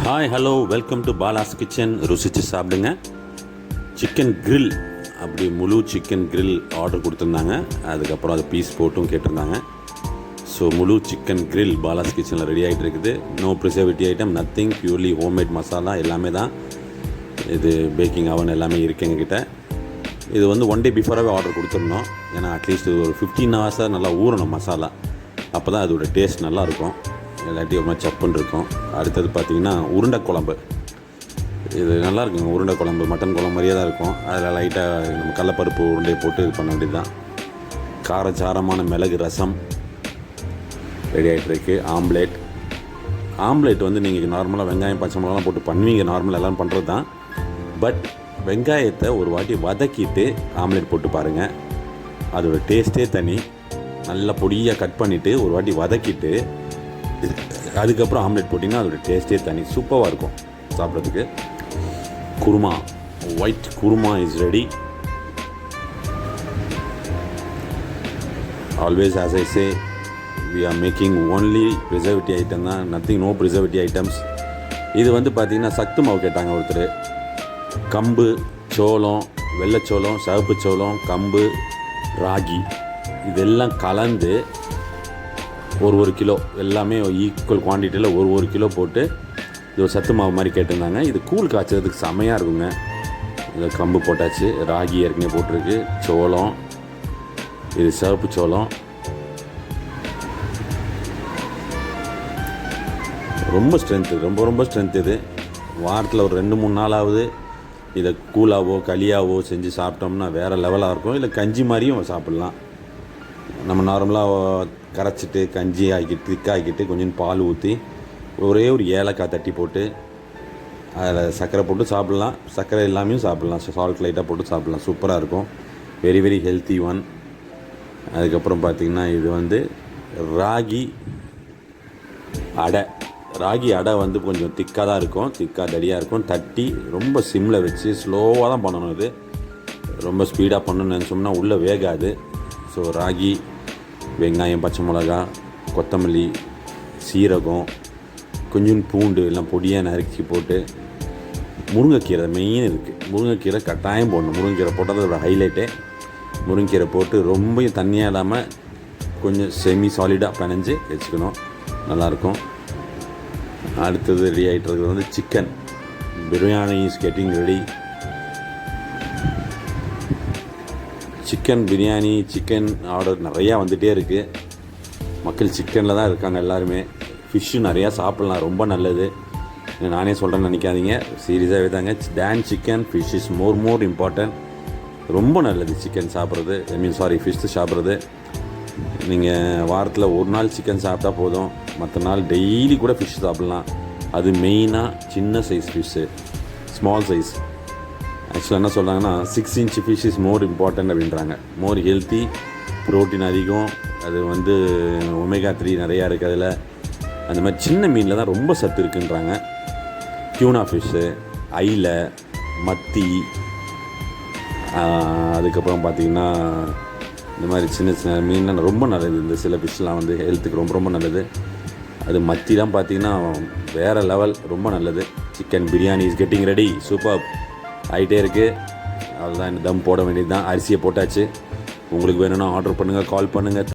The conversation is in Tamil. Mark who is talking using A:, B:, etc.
A: Hi hello welcome to Bala's kitchen. ருசிச்சு சாப்பிடுங்க. சிக்கன் கிரில், அப்படி முழு சிக்கன் கிரில் ஆர்டர் கொடுத்துருந்தாங்க. அதுக்கப்புறம் அது பீஸ் போட்டும் கேட்டிருந்தாங்க. ஸோ முழு சிக்கன் கிரில் பாலாஸ் கிச்சனில் ரெடி ஆகிட்டு இருக்குது. No preservative item, nothing, purely homemade masala எல்லாமே தான். இது பேக்கிங் அவன் எல்லாமே இருக்குது எங்ககிட்ட. இது வந்து ஒன் டே பிஃபோராகவே ஆர்டர் கொடுத்துருந்தோம். ஏன்னா அட்லீஸ்ட் ஒரு 15 ஹவர்ஸாக நல்லா ஊறணும் மசாலா. அப்போ தான் அதோடய டேஸ்ட் நல்லாயிருக்கும். எல்லாத்தையும் ஒரு மாதிரி சப்புன்னு இருக்கும். அடுத்தது பார்த்திங்கன்னா உருண்டை குழம்பு. இது நல்லா இருக்குங்க. உருண்டை குழம்பு மட்டன் குழம்பு மாதிரியே தான் இருக்கும். அதில் லைட்டாக நம்ம கடலப்பருப்பு உருண்டையை போட்டு இது பண்ண வேண்டியது தான். காரச்சாரமான மிளகு ரசம் ரெடி ஆகிட்டு இருக்கு. ஆம்லேட் வந்து நீங்கள் நார்மலாக வெங்காயம் பச்சை மிளகாலாம் போட்டு பண்ணுவீங்க, நார்மலாக எல்லாம் பண்ணுறது தான். பட் வெங்காயத்தை ஒரு வாட்டி வதக்கிட்டு ஆம்லேட் போட்டு பாருங்கள், அதோடய டேஸ்ட்டே தனி. நல்லா பொடியாக கட் பண்ணிவிட்டு ஒரு வாட்டி வதக்கிட்டு அதுக்கப்புறம் ஆம்லேட் போட்டிங்கன்னா அதோடய டேஸ்ட்டே தனி, சூப்பராக இருக்கும் சாப்பிட்றதுக்கு. Kurma, white kurma is ready. Always as I say, we are making only preservative item தான், nothing, no preservative items. இது வந்து பார்த்திங்கன்னா சத்து மாவு கேட்டாங்க ஒருத்தர். கம்பு, சோளம், வெள்ளைச்சோளம், சிவப்பு சோளம், கம்பு, ராகி இதெல்லாம் கலந்து ஒரு கிலோ எல்லாமே ஈக்குவல் குவான்டிட்டியில் ஒரு கிலோ போட்டு இது ஒரு சத்து மாவு மாதிரி கேட்டிருந்தாங்க. இது கூழ் காய்ச்சறதுக்கு செமையாக இருக்குங்க. இதில் கம்பு போட்டாச்சு, ராகி ஏற்கனவே போட்டிருக்கு, சோளம், இது சிவப்பு சோளம். ரொம்ப ஸ்ட்ரென்த்து, ரொம்ப ஸ்ட்ரென்த். இது வாரத்தில் ஒரு 2-3 நாளாவது இதை கூழாவோ களியாவோ செஞ்சு சாப்பிட்டோம்னா வேறு லெவலாக இருக்கும். இல்லை கஞ்சி மாதிரியும் சாப்பிட்லாம். நம்ம நார்மலாக கரைச்சிட்டு கஞ்சி ஆக்கிட்டு திக்காக்கிட்டு கொஞ்சம் பால் ஊற்றி ஒரே ஒரு ஏலக்காய் தட்டி போட்டு அதில் சர்க்கரை போட்டு சாப்பிட்லாம். சர்க்கரை எல்லாமே சாப்பிட்லாம், சால்ட் லைட்டாக போட்டு சாப்பிட்லாம். சூப்பராக இருக்கும். Very healthy one. அதுக்கப்புறம் பார்த்திங்கன்னா இது வந்து ராகி அடை வந்து கொஞ்சம் திக்காக தான் இருக்கும், தடியாக இருக்கும். தட்டி ரொம்ப சிம்மில் வச்சு ஸ்லோவாக தான் பண்ணணும். இது ரொம்ப ஸ்பீடாக பண்ணணும்னு நினச்சோம்னா உள்ளே வேகாது. ஸோ ராகி, வெங்காயம், பச்சை மிளகா, கொத்தமல்லி, சீரகம், கொஞ்சம் பூண்டு எல்லாம் பொடியாக நறுக்கி போட்டு, முருங்கைக்கீரை மெயின் இருக்குது. முருங்கைக்கீரை கட்டாயம் போடணும். முருங்கைக்கீரை போட்டால் அதோட ஹைலைட்டே. முருங்கைக்கீரை போட்டு ரொம்ப தண்ணியாக இல்லாமல் கொஞ்சம் செமி சாலிடாக பிணைஞ்சு வச்சுக்கணும், நல்லாயிருக்கும். அடுத்தது ரெடி ஆகிட்டு இருக்கிறது வந்து chicken biryani is getting ready. Chicken biryani, chicken order நிறையா வந்துகிட்டே இருக்குது. மக்கள் சிக்கனில் தான் இருக்காங்க எல்லாருமே. ஃபிஷ்ஷு நிறையா சாப்பிட்லாம், ரொம்ப நல்லது. நானே சொல்கிறேன்னு நினைக்காதீங்க, சீரியஸாகவே தாங்க. Then chicken, fish is more important. ரொம்ப நல்லது சிக்கன் சாப்பிட்றது, ஃபிஷ் சாப்பிட்றது. நீங்கள் வாரத்தில் ஒரு நாள் சிக்கன் சாப்பிட்டா போதும், மற்ற நாள் டெய்லி கூட ஃபிஷ் சாப்பிட்லாம். அது மெயினாக சின்ன சைஸ் ஃபிஷ்ஷு, ஸ்மால் சைஸ். ஆக்சுவலாக என்ன சொல்கிறாங்கன்னா 6 inch fish is more important அப்படின்றாங்க. மோர் ஹெல்த்தி, ப்ரோட்டீன் அதிகம். அது வந்து ஒமேகா 3 நிறையா இருக்குது அதில். அந்த மாதிரி சின்ன மீனில் தான் ரொம்ப சத்து இருக்குன்றாங்க. டியூனா ஃபிஷ்ஷு, ஐல, மத்தி, அதுக்கப்புறம் பார்த்திங்கன்னா இந்த மாதிரி சின்ன மீன்லாம் ரொம்ப நல்லது. இந்த சில ஃபிஷ்லாம் வந்து ஹெல்த்துக்கு ரொம்ப நல்லது. அது மத்திலாம் பார்த்திங்கன்னா வேறு லெவல், ரொம்ப நல்லது. Chicken biryani is getting ready. Super ஆகிட்டே இருக்குது. அதுதான் தம் போட வேண்டியது தான். அரிசியை போட்டாச்சு. உங்களுக்கு வேணும்னா ஆர்டர் பண்ணுங்கள், கால் பண்ணுங்கள்.